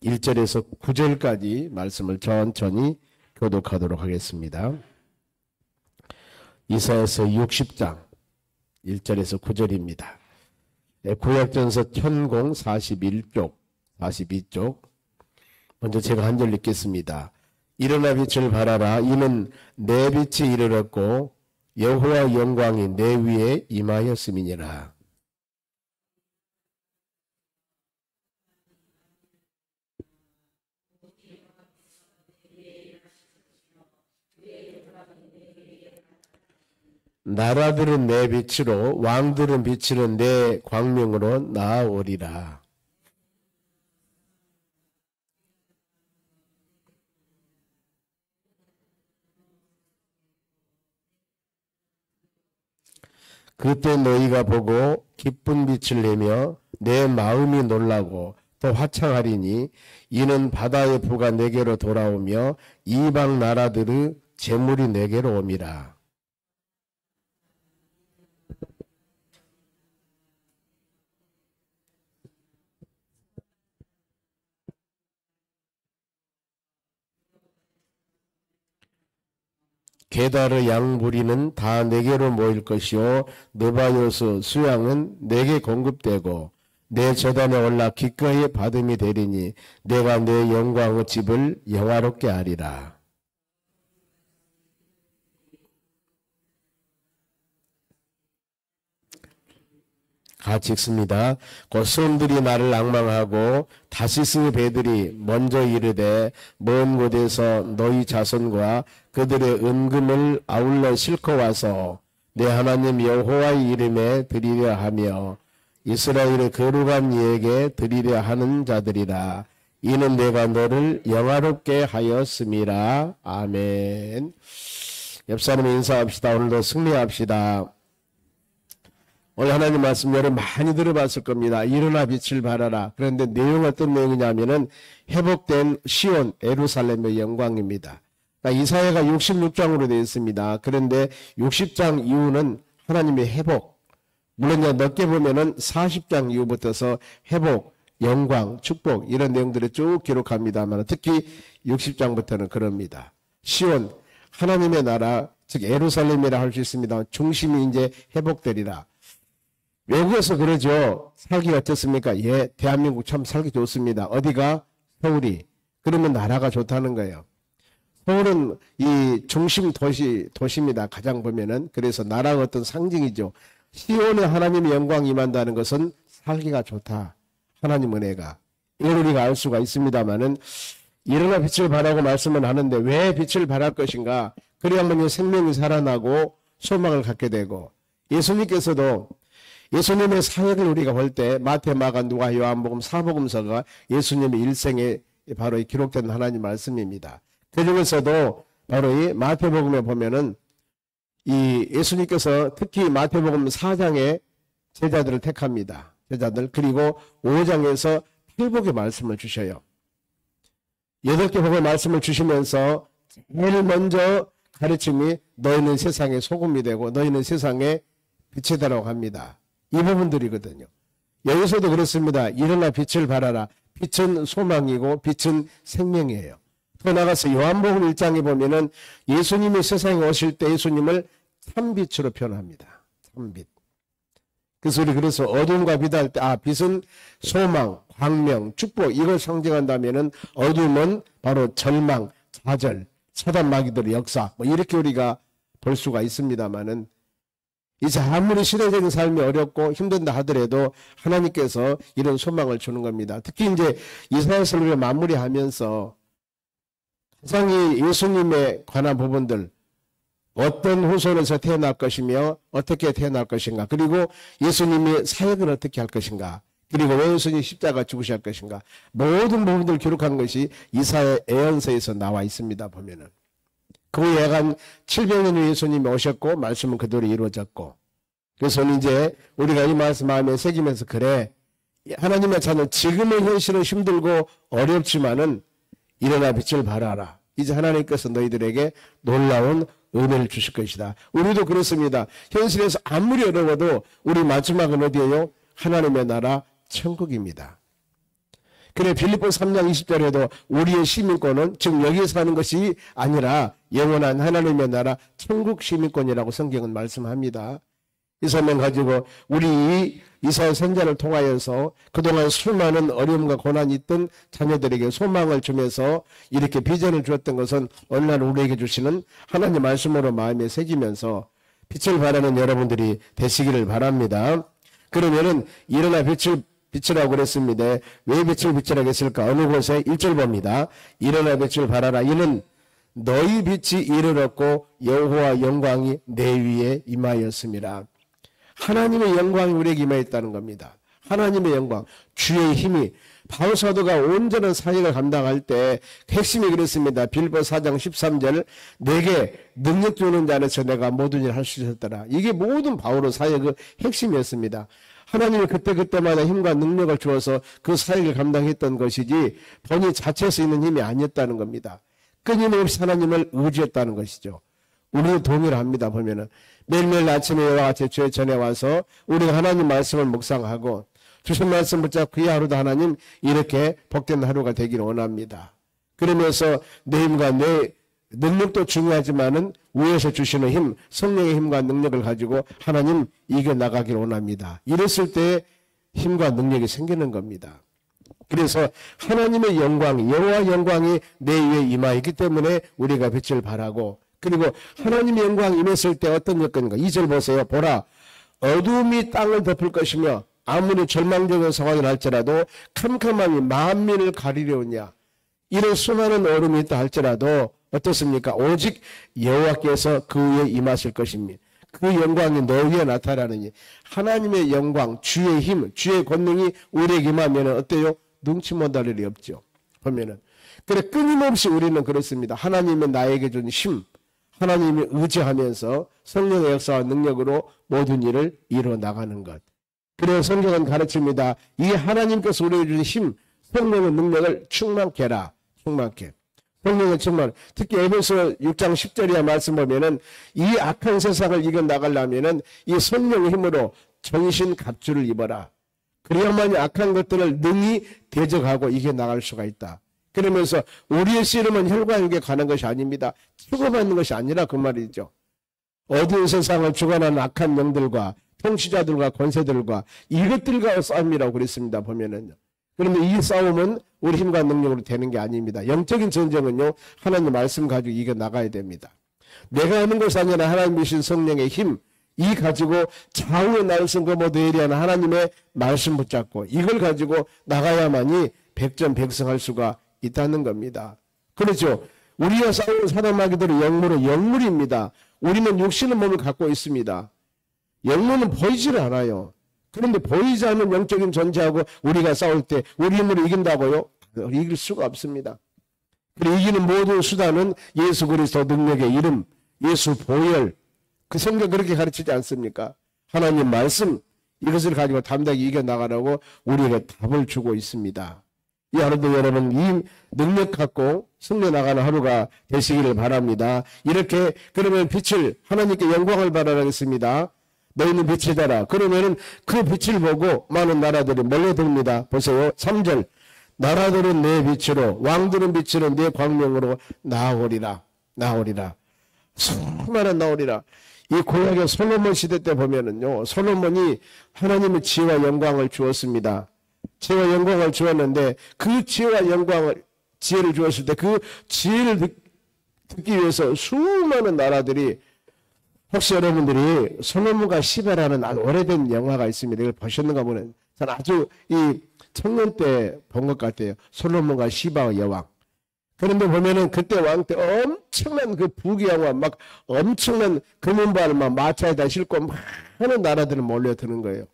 1절에서 9절까지 말씀을 천천히 교독하도록 하겠습니다. 이사야서 60장 1절에서 9절입니다. 구약전서 천공 41쪽, 42쪽. 먼저 제가 한 절 읽겠습니다. 일어나 빛을 발하라. 이는 내 빛이 이르렀고 여호와 영광이 내 위에 임하였음이니라. 나라들은 내 빛으로, 왕들은 빛으로 내 광명으로 나아오리라. 그때 너희가 보고 기쁜 빛을 내며 내 마음이 놀라고 더 화창하리니 이는 바다의 부가 내게로 돌아오며 이방 나라들의 재물이 내게로 옴이라. 게다르 양부리는 다 내게로 모일 것이요 느바요스 수양은 내게 공급되고 내 제단에 올라 기꺼이 받음이 되리니 내가 내 영광의 집을 영화롭게 하리라. 같이 읽습니다. 곧 성들이 나를 앙망하고 다시스의 배들이 먼저 이르되 먼 곳에서 너희 자손과 그들의 은금을 아울러 싣고 와서 내 하나님 여호와의 이름에 드리려 하며 이스라엘의 거룩한 이에게 드리려 하는 자들이라. 이는 내가 너를 영화롭게 하였음이라. 아멘. 옆 사람 인사합시다. 오늘도 승리합시다. 오늘 하나님 말씀 여러분 많이 들어봤을 겁니다. 일어나 빛을 발하라. 그런데 내용은 어떤 내용이냐면은 회복된 시온 예루살렘의 영광입니다. 그러니까 이사야가 66장으로 되어 있습니다. 그런데 60장 이후는 하나님의 회복. 물론 넓게 보면은 40장 이후부터서 회복, 영광, 축복 이런 내용들을 쭉 기록합니다만 특히 60장부터는 그럽니다. 시온 하나님의 나라 즉 예루살렘이라 할 수 있습니다. 중심이 이제 회복되리라. 외국에서 그러죠. 살기 어떻습니까? 예, 대한민국 참 살기 좋습니다. 어디가? 서울이. 그러면 나라가 좋다는 거예요. 서울은 이 중심 도시입니다. 가장 보면은. 그래서 나라가 어떤 상징이죠. 시온에 하나님의 영광이 임한다는 것은 살기가 좋다. 하나님 은혜가. 이걸 우리가 알 수가 있습니다만은 일어나 빛을 발하고 말씀을 하는데 왜 빛을 발할 것인가? 그래야만 생명이 살아나고 소망을 갖게 되고 예수님께서도 예수님의 사역을 우리가 볼 때 마태, 마가, 누가, 요한복음, 사복음서가 예수님의 일생에 바로 기록된 하나님 말씀입니다. 그 중에서도 바로 이 마태복음에 보면은 이 예수님께서 특히 마태복음 4장에 제자들을 택합니다. 제자들. 그리고 5장에서 회복의 말씀을 주셔요. 8개 복의 말씀을 주시면서 제일 먼저 가르침이 너희는 세상의 소금이 되고 너희는 세상의 빛이 되라고 합니다. 이 부분들이거든요. 여기서도 그렇습니다. 일어나 빛을 발하라. 빛은 소망이고 빛은 생명이에요. 더 나가서 요한복음 1장에 보면은 예수님이 세상에 오실 때 예수님을 참빛으로 표현합니다. 참빛. 그래서 어둠과 빛 할 때 빛은 소망, 광명, 축복 이걸 상징한다면은 어둠은 바로 절망, 좌절, 사단 마귀들의 역사 뭐 이렇게 우리가 볼 수가 있습니다만은 이제 아무리 시대적인 삶이 어렵고 힘든다 하더라도 하나님께서 이런 소망을 주는 겁니다. 특히 이제 이사야서를 마무리하면서 가장 예수님에 관한 부분들 어떤 후손에서 태어날 것이며 어떻게 태어날 것인가 그리고 예수님이 사역을 어떻게 할 것인가 그리고 왜 예수님이 십자가 죽으셔야 할 것인가 모든 부분들을 기록한 것이 이사야 예언서에서 나와 있습니다. 보면은 그 후에 약 700년 후에 예수님이 오셨고 말씀은 그대로 이루어졌고 그래서 이제 우리가 이 말씀 마음에 새기면서 그래 하나님의 자녀 지금의 현실은 힘들고 어렵지만은 일어나 빛을 발하라. 이제 하나님께서 너희들에게 놀라운 은혜를 주실 것이다. 우리도 그렇습니다. 현실에서 아무리 어려워도 우리 마지막은 어디예요? 하나님의 나라 천국입니다. 그래 빌립보 3장 20절에도 우리의 시민권은 즉 여기에 사는 것이 아니라 영원한 하나님의 나라 천국 시민권이라고 성경은 말씀합니다. 이 설명 가지고 우리 이사야 선지자를 통하여서 그동안 수많은 어려움과 고난이 있던 자녀들에게 소망을 주면서 이렇게 비전을 주었던 것은 오늘날 우리에게 주시는 하나님의 말씀으로 마음에 새기면서 빛을 발하는 여러분들이 되시기를 바랍니다. 그러면은 일어나 빛이라고 그랬습니다. 왜 빛을 비추라고 했을까? 어느 곳에 1절 봅니다. 일어나 빛을 발하라. 이는 너희 빛이 이르렀고 여호와 영광이 내 위에 임하였습니다. 하나님의 영광이 우리에게 임하였다는 겁니다. 하나님의 영광, 주의 힘이 바울 사도가 온전한 사역을 감당할 때 핵심이 그랬습니다. 빌립보 4장 13절 내게 능력 주는 자 안에서 내가 모든 일을 할 수 있었더라. 이게 모든 바울의 사역의 핵심이었습니다. 하나님이 그때그때마다 힘과 능력을 주어서 그 사역을 감당했던 것이지 본인 자체에서 있는 힘이 아니었다는 겁니다. 끊임없이 하나님을 의지했다는 것이죠. 우리도 동의를 합니다. 보면은 매일매일 아침에 이와 같이 주의 전에 와서 우리가 하나님 말씀을 묵상하고 주신 말씀 붙잡고 이 하루도 하나님 이렇게 복된 하루가 되기를 원합니다. 그러면서 내 힘과 내 능력도 중요하지만은 위에서 주시는 힘, 성령의 힘과 능력을 가지고 하나님 이겨나가기를 원합니다. 이랬을 때 힘과 능력이 생기는 겁니다. 그래서 하나님의 영광, 여호와 영광이 내 위에 임하였기 때문에 우리가 빛을 발하고 그리고 하나님의 영광이 임했을 때 어떤 여건인가? 2절 보세요. 보라, 어둠이 땅을 덮을 것이며 아무리 절망적인 상황이 날지라도 캄캄함이 만민을 가리려오냐. 이런 수많은 얼음이 있다 할지라도 어떻습니까? 오직 여호와께서 그 위에 임하실 것입니다. 그 영광이 너 위에 나타나느니 하나님의 영광, 주의 힘, 주의 권능이 우리에게 임하면 어때요? 눈치 못할 일이 없죠. 보면은. 그래 끊임없이 우리는 그렇습니다. 하나님의 나에게 준 힘, 하나님이 의지하면서 성령의 역사와 능력으로 모든 일을 이루어 나가는 것. 그래서 성경은 가르칩니다. 이 하나님께서 우리에게 준 힘, 성령의 능력을 충만케 해라. 충만케. 성령의 충만. 특히 에베소 6장 10절이야 말씀 보면은 이 악한 세상을 이겨나가려면은 이 성령의 힘으로 전신 갑주를 입어라. 그래야만 악한 것들을 능히 대적하고 이겨나갈 수가 있다. 그러면서 우리의 씨름은 혈과 육에 가는 것이 아닙니다. 치고받는 것이 아니라 그 말이죠. 어두운 세상을 주관하는 악한 영들과 통치자들과 권세들과 이것들과 싸움이라고 그랬습니다. 보면은요. 그런데 이 싸움은 우리 힘과 능력으로 되는 게 아닙니다. 영적인 전쟁은요. 하나님 말씀 가지고 이겨나가야 됩니다. 내가 하는 것이 아니라 하나님 주신 성령의 힘, 이 가지고 좌우의 날선 그 모두 예리한 하나님의 말씀 붙잡고 이걸 가지고 나가야만이 백전백승할 수가 있다는 겁니다. 그렇죠. 우리가 싸우는 사람마귀들은 영물입니다. 우리는 육신의 몸을 갖고 있습니다. 영물은 보이질 않아요. 그런데 보이지 않는 영적인 존재하고 우리가 싸울 때 우리 힘으로 이긴다고요? 이길 수가 없습니다. 그리고 이기는 모든 수단은 예수 그리스도 능력의 이름, 예수 보혈, 그 성경 그렇게 가르치지 않습니까? 하나님 말씀, 이것을 가지고 담대하게 이겨나가라고 우리에게 답을 주고 있습니다. 이 하루도 여러분 이 능력 갖고 승려나가는 하루가 되시기를 바랍니다. 이렇게 그러면 빛을 하나님께 영광을 바라겠습니다. 너희는 빛이 되라. 그러면은 그 빛을 보고 많은 나라들이 몰려듭니다. 보세요. 3절. 나라들은 내 빛으로 왕들은 빛으로 내 광명으로 나오리라. 나오리라. 수많은 나오리라. 이 구약의 솔로몬 시대 때 보면은요. 솔로몬이 하나님의 지혜와 영광을 주었습니다. 지혜와 영광을 주었는데 그 지혜와 영광을 지혜를 주었을 때 그 지혜를 듣기 위해서 수많은 나라들이 혹시 여러분들이 솔로몬과 시바라는 아주 오래된 영화가 있습니다. 이걸 보셨는가 보는 저는 아주 이 청년 때 본 것 같아요. 솔로몬과 시바의 여왕. 그런데 보면은 그때 왕 때 엄청난 그 부귀영화 막 엄청난 금은발을 막 마차에다 싣고 많은 나라들은 몰려드는 거예요.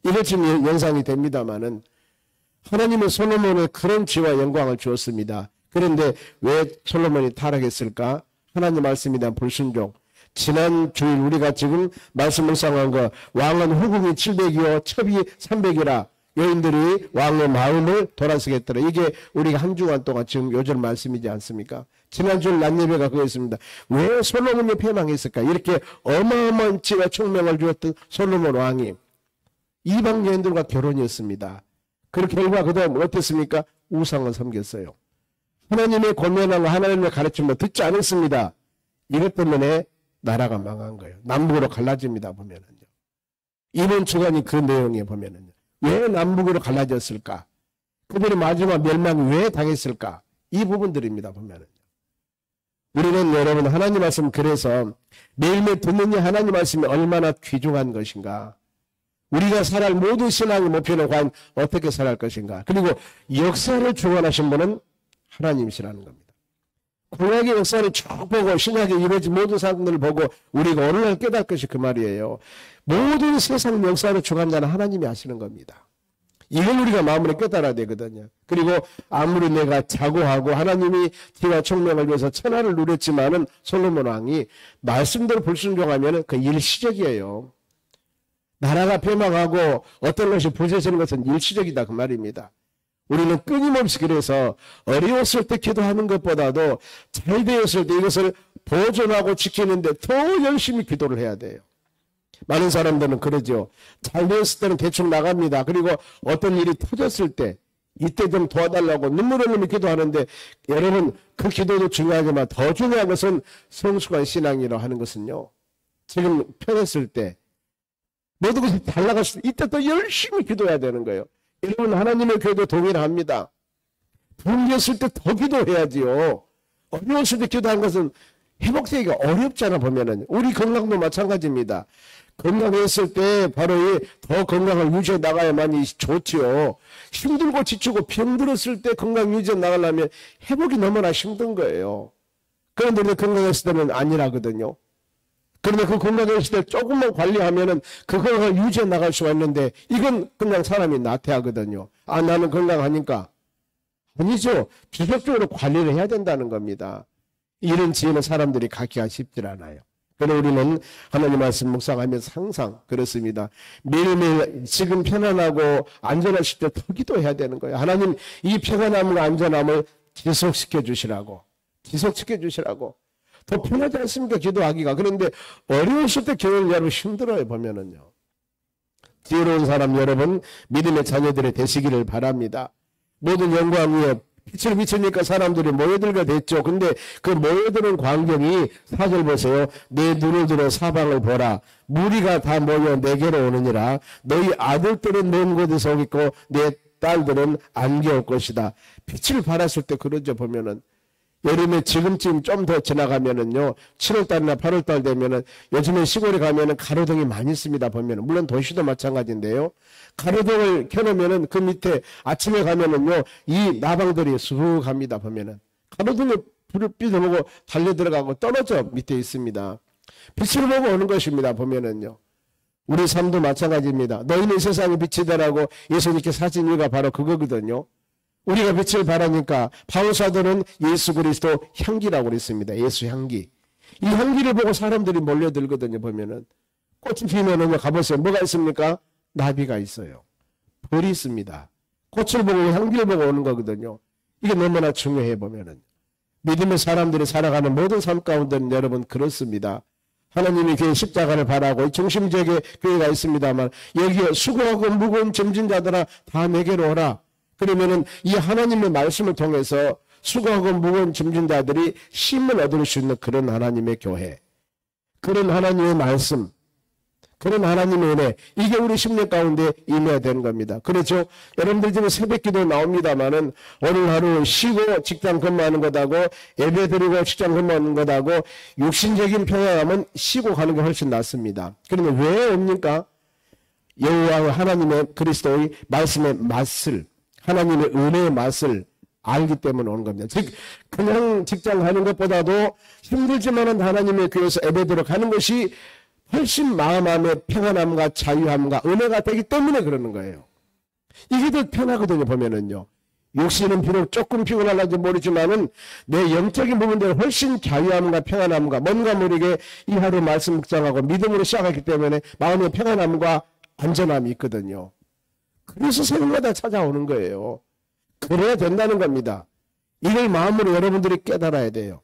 이것 지금 연상이 됩니다만은 하나님은 솔로몬에 그런 지혜와 영광을 주었습니다. 그런데 왜 솔로몬이 타락했을까? 하나님 말씀에 대한 불순종. 지난 주일 우리가 지금 말씀 묵상한 거 왕은 후궁이 700이요 첩이 300이라 여인들이 왕의 마음을 돌아서겠더라. 이게 우리가 한 주간 동안 지금 요절 말씀이지 않습니까? 지난주일 낮 예배가 그거였습니다. 왜 솔로몬이 패망했을까? 이렇게 어마어마한 지혜와 총명을 주었던 솔로몬 왕이 이방 여인들과 결혼이었습니다. 그 결과 그 다음 어땠습니까? 우상을 섬겼어요. 하나님의 권면하고 하나님의 가르침을 듣지 않았습니다. 이것 때문에 나라가 망한 거예요. 남북으로 갈라집니다. 보면은요. 이번 주간이 그 내용에 보면은요. 왜 남북으로 갈라졌을까? 그들이 마지막 멸망이 왜 당했을까? 이 부분들입니다. 보면은요. 우리는 여러분 하나님 말씀 그래서 매일매일 듣는 이 하나님 말씀이 얼마나 귀중한 것인가. 우리가 살아갈 모든 신앙의 목표는 과연 어떻게 살아갈 것인가. 그리고 역사를 주관하신 분은 하나님이시라는 겁니다. 구약의 역사를 쭉 보고 신약에 이루어진 모든 사건들을 보고 우리가 오늘날 깨달을 것이 그 말이에요. 모든 세상 역사를 주관자는 하나님이 하시는 겁니다. 이걸 우리가 마음으로 깨달아야 되거든요. 그리고 아무리 내가 자고하고 하나님이 지혜와 총명을 위해서 천하를 누렸지만은 솔로몬 왕이 말씀대로 불순종하면 그 일시적이에요. 나라가 폐망하고 어떤 것이 부재지는 것은 일시적이다 그 말입니다. 우리는 끊임없이 그래서 어려웠을 때 기도하는 것보다도 잘 되었을 때 이것을 보존하고 지키는데 더 열심히 기도를 해야 돼요. 많은 사람들은 그러죠. 잘 되었을 때는 대충 나갑니다. 그리고 어떤 일이 터졌을 때 이때 좀 도와달라고 눈물 흘리며 기도하는데 여러분 그 기도도 중요하지만 더 중요한 것은 성숙한 신앙이라 하는 것은요. 지금 편했을 때 모든 것이 잘 나갔을 때 이때 또 열심히 기도해야 되는 거예요. 여러분 하나님의 교회도 동일합니다. 붕괴했을 때 더 기도해야지요. 어려웠을 때 기도하는 것은 회복되기가 어렵잖아 보면은. 우리 건강도 마찬가지입니다. 건강했을 때 바로 더 건강을 유지해 나가야만이 좋지요. 힘들고 지치고 병들었을 때 건강 유지해 나가려면 회복이 너무나 힘든 거예요. 그런데 우리 건강했을 때는 아니라거든요. 그런데 그 건강했을 때 조금만 관리하면은 그 건강을 유지해 나갈 수가 있는데 이건 그냥 사람이 나태하거든요. 아, 나는 건강하니까. 아니죠. 지속적으로 관리를 해야 된다는 겁니다. 이런 지혜는 사람들이 갖기가 쉽지 않아요. 그러나 우리는 하나님 말씀 묵상하면서 항상 그렇습니다. 매일매일 지금 편안하고 안전하실 때 더 기도해야 되는 거예요. 하나님 이 평안함과 안전함을 지속시켜 주시라고. 지속시켜 주시라고. 더 편하지 않습니까? 기도하기가. 그런데 어려우실 때 기도는 여러분 힘들어요. 보면은요. 지혜로운 사람 여러분 믿음의 자녀들이 되시기를 바랍니다. 모든 영광 위에 빛을 비추니까 사람들이 모여들게 됐죠. 근데 그 모여드는 광경이 4절 보세요. 내 눈을 들어 사방을 보라. 무리가 다 모여 내게로 오느니라. 너희 아들들은 먼 곳에서 오겠고 내 딸들은 안개 올 것이다. 빛을 발했을 때 그러죠. 보면은 여름에 지금쯤 좀 더 지나가면은요, 7월달이나 8월달 되면은, 요즘에 시골에 가면은 가로등이 많이 있습니다, 보면은. 물론 도시도 마찬가지인데요. 가로등을 켜놓으면은 그 밑에 아침에 가면은요, 이 나방들이 쑥 갑니다, 보면은. 가로등에 불을 삐져보고 달려 들어가고 떨어져 밑에 있습니다. 빛을 보고 오는 것입니다, 보면은요. 우리 삶도 마찬가지입니다. 너희는 세상의 빛이다라고 예수님께 사신 이유가 바로 그거거든요. 우리가 빛을 발하니까 바울사도는 예수 그리스도 향기라고 그랬습니다. 예수 향기. 이 향기를 보고 사람들이 몰려들거든요. 보면은 꽃이 피면은 가보세요. 뭐가 있습니까? 나비가 있어요. 벌이 있습니다. 꽃을 보고 향기를 보고 오는 거거든요. 이게 너무나 중요해 보면은. 믿음의 사람들이 살아가는 모든 삶 가운데는 여러분 그렇습니다. 하나님이 교회 십자가를 바라고 정심지역에 교회가 있습니다만 여기에 수고하고 무거운 짐진 자들아 다 내게로 오라. 그러면은 이 하나님의 말씀을 통해서 수고하고 무거운 짐진 자들이 쉼을 얻을 수 있는 그런 하나님의 교회, 그런 하나님의 말씀, 그런 하나님의 은혜, 이게 우리 심령 가운데 임해야 되는 겁니다. 그렇죠? 여러분들 지금 새벽 기도 나옵니다만은 오늘 하루 쉬고 직장 근무하는 것하고 예배 드리고 직장 근무하는 것하고 육신적인 평안함은 쉬고 가는 게 훨씬 낫습니다. 그런데 왜 옵니까? 여호와 하나님의 그리스도의 말씀의 맛을, 하나님의 은혜의 맛을 알기 때문에 오는 겁니다. 즉 그냥 직장 가는 것보다도 힘들지만은 하나님의 교회에서 예배드려 가는 것이 훨씬 마음 안에 평안함과 자유함과 은혜가 되기 때문에 그러는 거예요. 이게 더 편하거든요. 보면은요. 육신은 비록 조금 피곤할지 모르지만은 내 영적인 부분들은 훨씬 자유함과 평안함과 뭔가 모르게 이 하루 말씀 묵상하고 믿음으로 시작하기 때문에 마음의 평안함과 안전함이 있거든요. 그래서 새벽마다 찾아오는 거예요. 그래야 된다는 겁니다. 이걸 마음으로 여러분들이 깨달아야 돼요.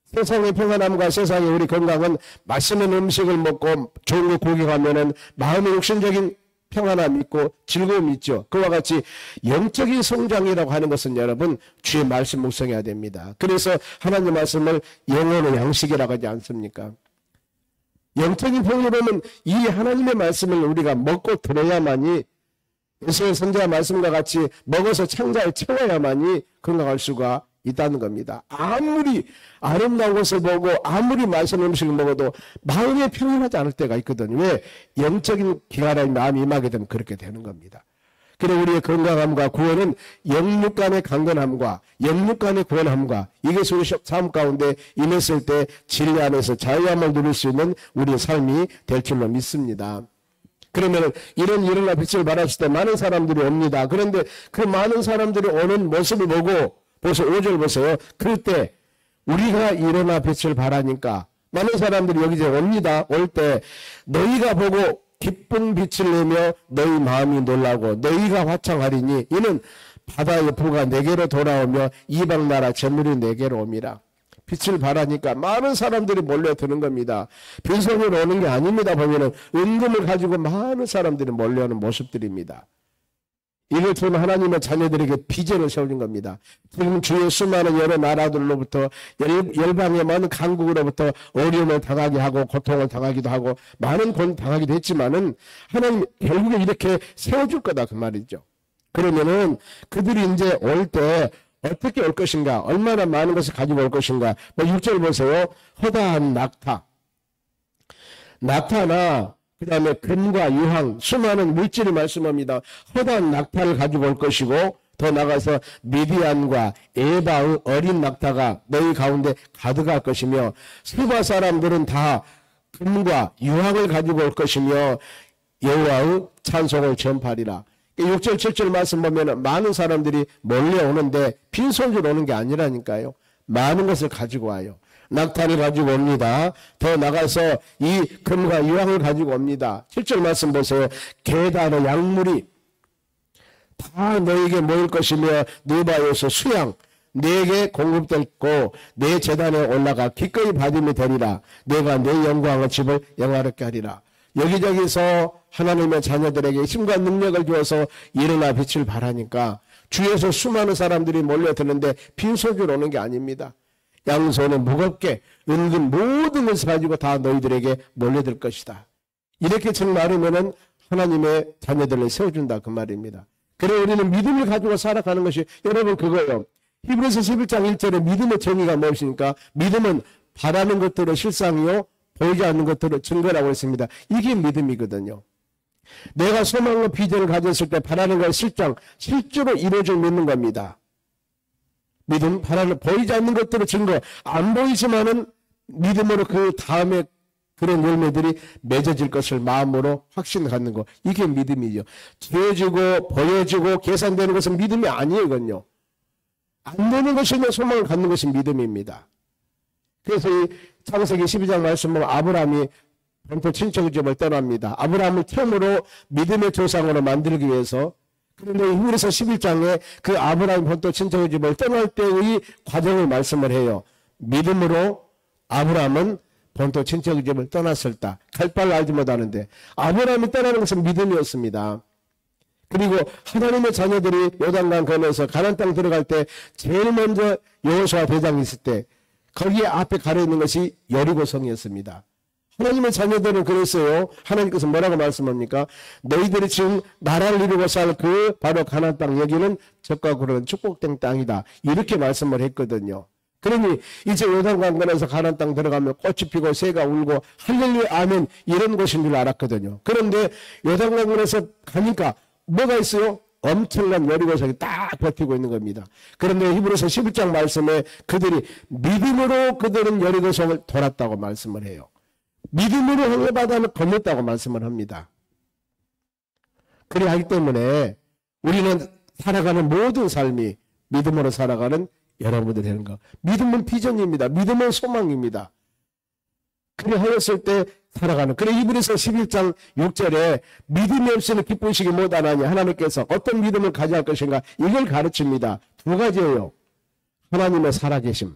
세상의 평안함과 세상의 우리 건강은 맛있는 음식을 먹고 좋은 거 고기 가면은 마음의 육신적인 평안함이 있고 즐거움이 있죠. 그와 같이 영적인 성장이라고 하는 것은 여러분 주의 말씀 묵상해야 됩니다. 그래서 하나님 말씀을 영혼의 양식이라고 하지 않습니까? 영적인 평안함은 이 하나님의 말씀을 우리가 먹고 들어야만이 에스겔 선지자 말씀과 같이 먹어서 창자에 채워야만이 건강할 수가 있다는 겁니다. 아무리 아름다운 것을 보고 아무리 맛있는 음식을 먹어도 마음이 평안하지 않을 때가 있거든요. 왜? 영적인 기가라는 마음이 임하게 되면 그렇게 되는 겁니다. 그래 우리의 건강함과 구원은 영육 간의 강건함과 영육 간의 구원함과 이것이 우리 삶 가운데 임했을 때 진리 안에서 자유함을 누릴 수 있는 우리의 삶이 될 줄로 믿습니다. 그러면 이런 일어나 빛을 발하실 때 많은 사람들이 옵니다. 그런데 그 많은 사람들이 오는 모습을 보고 벌써 5절 보세요. 그럴 때 우리가 일어나 빛을 발하니까 많은 사람들이 여기 이제 옵니다. 올 때 너희가 보고 기쁜 빛을 내며 너희 마음이 놀라고 너희가 화창하리니 이는 바다의 부가 내게로 돌아오며 이방 나라 재물이 내게로 옵니다. 빛을 발하니까 많은 사람들이 몰려드는 겁니다. 빈손으로 오는 게 아닙니다. 보면은 은금을 가지고 많은 사람들이 몰려오는 모습들입니다. 이를 통해 하나님의 자녀들에게 비전을 세우는 겁니다. 지금 주의 수많은 여러 나라들로부터 열방의 많은 강국으로부터 어려움을 당하게 하고 고통을 당하기도 하고 많은 고통을 당하기도 했지만은 하나님 결국에 이렇게 세워줄 거다 그 말이죠. 그러면은 그들이 이제 올 때 어떻게 올 것인가, 얼마나 많은 것을 가지고 올 것인가. 뭐 6절 보세요. 허다한 낙타나 그 다음에 금과 유황, 수많은 물질을 말씀합니다. 허다한 낙타를 가지고 올 것이고 더 나가서 미디안과 에바의 어린 낙타가 너희 가운데 가득할 것이며 스바 사람들은 다 금과 유황을 가지고 올 것이며 여호와의 찬송을 전파하리라. 6절 7절 말씀 보면 많은 사람들이 몰려오는데 빈손으로 오는 게 아니라니까요. 많은 것을 가지고 와요. 낙타를 가지고 옵니다. 더 나가서 이 금과 유황을 가지고 옵니다. 7절 말씀 보세요. 게다의 약물이 다 너에게 모일 것이며 느바에서 수양 내게 공급됐고 내 제단에 올라가 기꺼이 받음이 되리라. 내가 내 영광의 집을 영화롭게 하리라. 여기저기서 하나님의 자녀들에게 힘과 능력을 주어서 일어나 빛을 발하니까 주에서 수많은 사람들이 몰려드는데 빈손으로 오는 게 아닙니다. 양손에 무겁게 은근 모든 것을 가지고 다 너희들에게 몰려들 것이다. 이렇게 정말하면은 하나님의 자녀들을 세워준다 그 말입니다. 그래 우리는 믿음을 가지고 살아가는 것이 여러분 그거예요. 히브리서 11장 1절에 믿음의 정의가 무엇입니까? 믿음은 바라는 것들의 실상이요 보이지 않는 것들의 증거라고 했습니다. 이게 믿음이거든요. 내가 소망과 비전을 가졌을 때 바라는 걸 실제로 이루어져 믿는 겁니다. 믿음, 바라는 보이지 않는 것들의 증거, 안 보이지만은 믿음으로 그 다음에 그런 열매들이 맺어질 것을 마음으로 확신 갖는 거. 이게 믿음이죠. 지어지고 보여지고 계산되는 것은 믿음이 아니에요, 이건요. 안 되는 것이면 소망을 갖는 것이 믿음입니다. 그래서 이 창세기 12장 말씀 보면 아브라함이 본토 친척의 집을 떠납니다. 아브라함을 처음으로 믿음의 조상으로 만들기 위해서. 그런데 히브리서 11장에 그 아브라함 본토 친척의 집을 떠날 때의 과정을 말씀을 해요. 믿음으로 아브라함은 본토 친척의 집을 떠났을 때 갈 바를 알지 못하는데 아브라함이 떠나는 것은 믿음이었습니다. 그리고 하나님의 자녀들이 요단강 건너서 가나안 땅 들어갈 때 제일 먼저 여호수아 대장이 있을 때 거기에 앞에 가려있는 것이 여리고성이었습니다. 하나님의 자녀들은 그랬어요. 하나님께서 뭐라고 말씀합니까? 너희들이 지금 나라를 이루고 살 그 바로 가나안 땅 여기는 적과 그런 축복된 땅이다. 이렇게 말씀을 했거든요. 그러니 이제 요단강 건너서 가나안 땅 들어가면 꽃이 피고 새가 울고 할렐루야 아멘 이런 곳인 줄 알았거든요. 그런데 요단강 건너서 가니까 뭐가 있어요? 엄청난 여리고성이 딱 버티고 있는 겁니다. 그런데 히브리서 11장 말씀에 그들이 믿음으로 그들은 여리고성을 돌았다고 말씀을 해요. 믿음으로 홍해바다를 건넜다고 말씀을 합니다. 그래 하기 때문에 우리는 살아가는 모든 삶이 믿음으로 살아가는 여러분들이 되는 거. 믿음은 비전입니다. 믿음은 소망입니다. 그래 하였을 때 살아가는. 그래 히브리서 11장 6절에 믿음이 없이는 기쁘시기 못하나니 하나님께서 어떤 믿음을 가져야 할 것인가 이걸 가르칩니다. 두 가지예요. 하나님의 살아계심.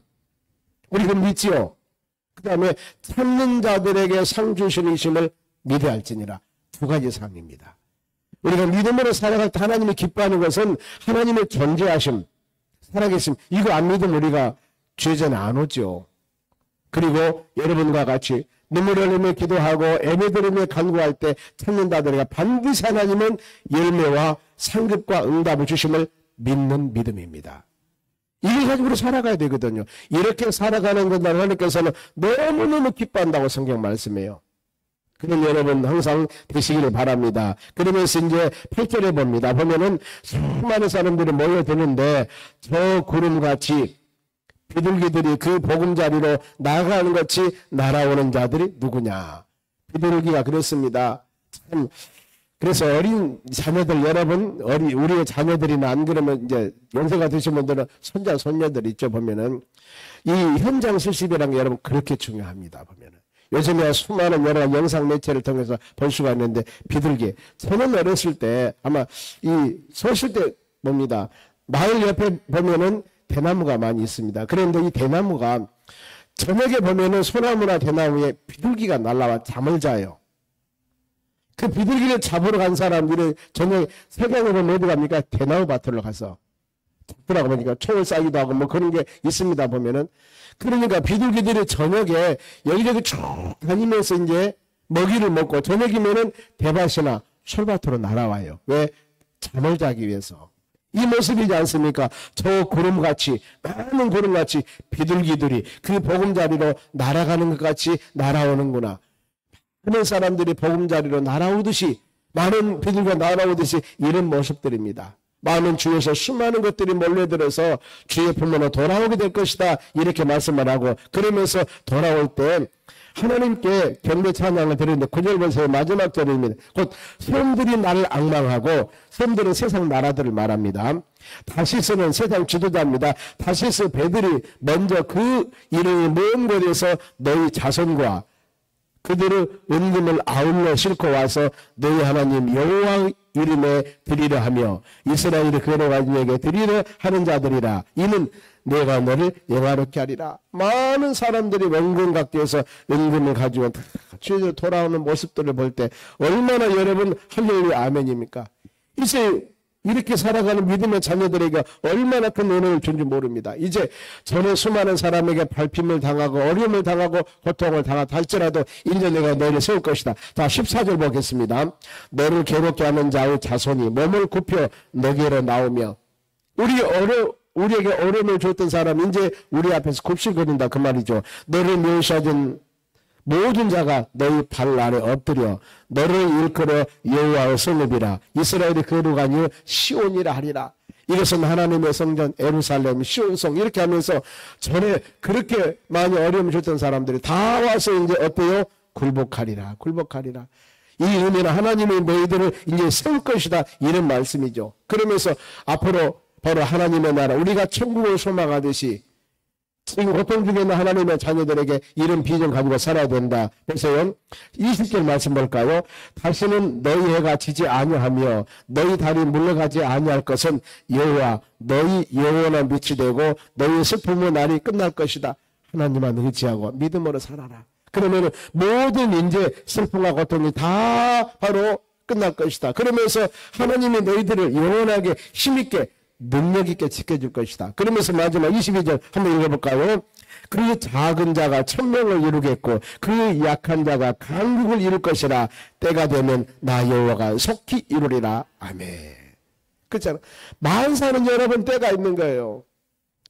우리 그 믿지요. 그 다음에 참는 자들에게 상 주시는 이심을 믿어야 할지니라. 두 가지 상입니다. 우리가 믿음으로 살아갈 때 하나님이 기뻐하는 것은 하나님의 존재하심, 살아계심. 이거 안 믿으면 우리가 죄전에 안 오죠. 그리고 여러분과 같이 눈물 흘리며 기도하고 예배드리며 간구할 때 찾는다더니가 반드시 하나님은 열매와 상급과 응답을 주심을 믿는 믿음입니다. 이걸 가지고 살아가야 되거든요. 이렇게 살아가는 것 하나님께서는 너무너무 기뻐한다고 성경 말씀해요. 그럼 여러분 항상 되시기를 바랍니다. 그러면서 이제 8절에 봅니다. 보면은 수많은 사람들이 모여드는데 저 구름같이 비둘기들이 그 보금자리로 나아가는 것이 날아오는 자들이 누구냐. 비둘기가 그랬습니다. 참, 그래서 어린 자녀들 여러분, 우리의 자녀들이나 안 그러면 이제 연세가 드신 분들은 손자, 손녀들 있죠. 보면은 이 현장 실습이라는 게 여러분 그렇게 중요합니다. 보면은. 요즘에 수많은 여러 영상 매체를 통해서 볼 수가 있는데 비둘기. 저는 어렸을 때 아마 이 소실 때 봅니다. 마을 옆에 보면은 대나무가 많이 있습니다. 그런데 이 대나무가 저녁에 보면은 소나무나 대나무에 비둘기가 날라와 잠을 자요. 그 비둘기를 잡으러 간 사람들이 저녁에 새벽에 보면 어디 갑니까? 대나무 밭으로 가서 잡더라고 보니까 총을 쏴기도 하고 뭐 그런 게 있습니다. 보면은. 그러니까 비둘기들이 저녁에 여기저기 쭉 다니면서 이제 먹이를 먹고 저녁이면은 대밭이나 솔밭으로 날아와요. 왜? 잠을 자기 위해서. 이 모습이지 않습니까? 저 구름같이, 많은 구름같이 비둘기들이 그 보금자리로 날아가는 것 같이 날아오는구나. 그런 사람들이 보금자리로 날아오듯이, 많은 비둘기가 날아오듯이 이런 모습들입니다. 많은 주에서 수많은 것들이 몰려들어서 주의 품으로 돌아오게 될 것이다. 이렇게 말씀을 하고, 그러면서 돌아올 때 하나님께 경배 찬양을 드리는데 9절 보세요. 마지막 절입니다. 곧 섬들이 나를 앙망하고, 섬들은 세상 나라들을 말합니다. 다시스는 세상 지도자입니다. 다시스 배들이 먼저 그 이름이 먼 곳에서 너희 자손과 그들의 은금을 아울러 싣고 와서 너희 하나님 여호와 이름에 드리려 하며 이스라엘의 거룩하신에게 드리려 하는 자들이라. 이는 내가 너를 영화롭게 하리라. 많은 사람들이 원근각지에서 은금을 가지고 주에서 돌아오는 모습들을 볼 때 얼마나 여러분 할렐루야 아멘입니까? 이제 이렇게 살아가는 믿음의 자녀들에게 얼마나 큰 은혜를 준지 모릅니다. 이제 전에 수많은 사람에게 밟힘을 당하고 어려움을 당하고 고통을 당하다 할지라도 이제 내가 너를 세울 것이다. 자, 14절 보겠습니다. 너를 괴롭게 하는 자의 자손이 몸을 굽혀 너게로 나오며 우리에게 어려움을 줬던 사람 이제 우리 앞에서 굽실거린다 그 말이죠. 너를 멸시하던 모든 자가 너희 발 아래 엎드려 너를 일컬어 여호와의 성읍이라. 이스라엘의 거룩한 시온이라 하리라. 이것은 하나님의 성전 예루살렘 시온성 이렇게 하면서 전에 그렇게 많이 어려움을 줬던 사람들이 다 와서 이제 어때요? 굴복하리라. 굴복하리라. 이 은혜는 하나님의 너희들을 이제 세울 것이다. 이런 말씀이죠. 그러면서 앞으로 바로 하나님의 나라 우리가 천국을 소망하듯이 지금 고통 중에 있는 하나님의 자녀들에게 이런 비전 가지고 살아야 된다. 보세요. 20절 말씀 볼까요? 다시는 너희 해가 지지 아니하며 너희 달이 물러가지 아니할 것은 여호와 너희 영원한 빛이 되고 너희 슬픔의 날이 끝날 것이다. 하나님만 의지하고 믿음으로 살아라. 그러면 모든 이제 슬픔과 고통이 다 바로 끝날 것이다. 그러면서 하나님이 너희들을 영원하게 힘있게 능력 있게 지켜줄 것이다. 그러면서 마지막 22절 한번 읽어볼까요? 그 작은 자가 천명을 이루겠고 그 약한 자가 강국을 이룰 것이라. 때가 되면 나 여호와가 속히 이루리라. 아멘. 그렇잖아. 만사는 여러분 때가 있는 거예요.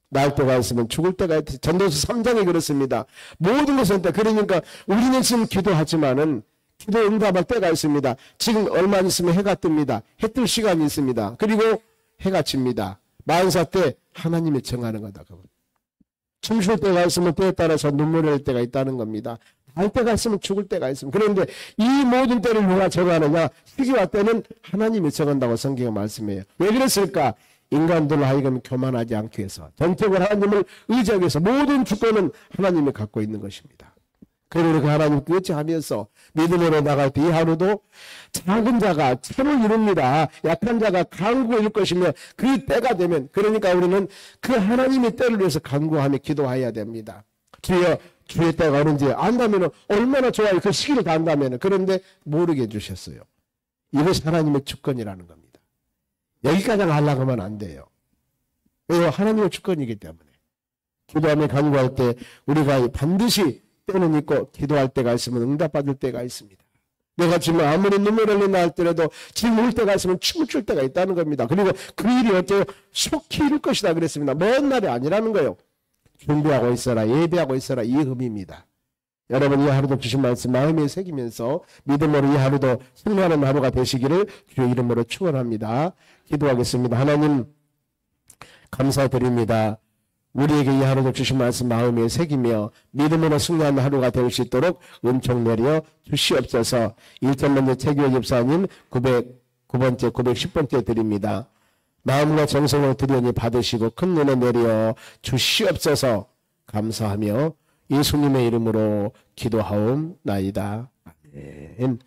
날 때가 있으면 죽을 때가 있지. 전도서 3장에 그렇습니다. 모든 것은 때. 그러니까 우리는 지금 기도하지만은 기도 응답할 때가 있습니다. 지금 얼마 있으면 해가 뜹니다. 해 뜰 시간이 있습니다. 그리고 해가 집니다. 만사 때 하나님이 정하는 거다. 춤출 때가 있으면 때에 따라서 눈물을 흘릴 때가 있다는 겁니다. 날 때가 있으면 죽을 때가 있습니다. 그런데 이 모든 때를 누가 정하느냐? 시기와 때는 하나님이 정한다고 성경에 말씀해요. 왜 그랬을까? 인간들을 하여금 교만하지 않기 위해서, 전적으로 하나님을 의지하기 위해서 모든 주권은 하나님이 갖고 있는 것입니다. 그러니까 하나님 의지하면서 믿음으로 나갈 때 이 하루도 작은 자가 천을 이룹니다. 약한 자가 강국을 이룰 것이며 그 때가 되면, 그러니까 우리는 그 하나님의 때를 위해서 간구하며 기도해야 됩니다. 주여, 주의 때가 오는지 안다면 얼마나 좋아요. 그 시기를 다 안다면. 그런데 모르게 해주셨어요. 이것이 하나님의 주권이라는 겁니다. 여기까지 하려고 하면 안 돼요. 왜요? 하나님의 주권이기 때문에. 기도하며 간구할 때 우리가 반드시 때는 있고 기도할 때가 있으면 응답받을 때가 있습니다. 내가 지금 아무리 눈물 흘린다 할때라도 지금 울 때가 있으면 춤을 출 때가 있다는 겁니다. 그리고 그 일이 어때요? 속히 이룰 것이다 그랬습니다. 먼 날이 아니라는 거예요. 준비하고 있어라, 예배하고 있어라, 이 의미입니다. 여러분, 이 하루도 주신 말씀 마음에 새기면서 믿음으로 이 하루도 승리하는 하루가 되시기를 주의 이름으로 축원합니다. 기도하겠습니다. 하나님 감사드립니다. 우리에게 이 하루도 주신 말씀 마음에 새기며 믿음으로 승리하는 하루가 될 수 있도록 은총 내려 주시옵소서. 1점 먼저 최규호 집사님 909번째 910번째 드립니다. 마음과 정성으로 드리니 받으시고 큰 은혜 내려 주시옵소서. 감사하며 예수님의 이름으로 기도하옵나이다. 아멘.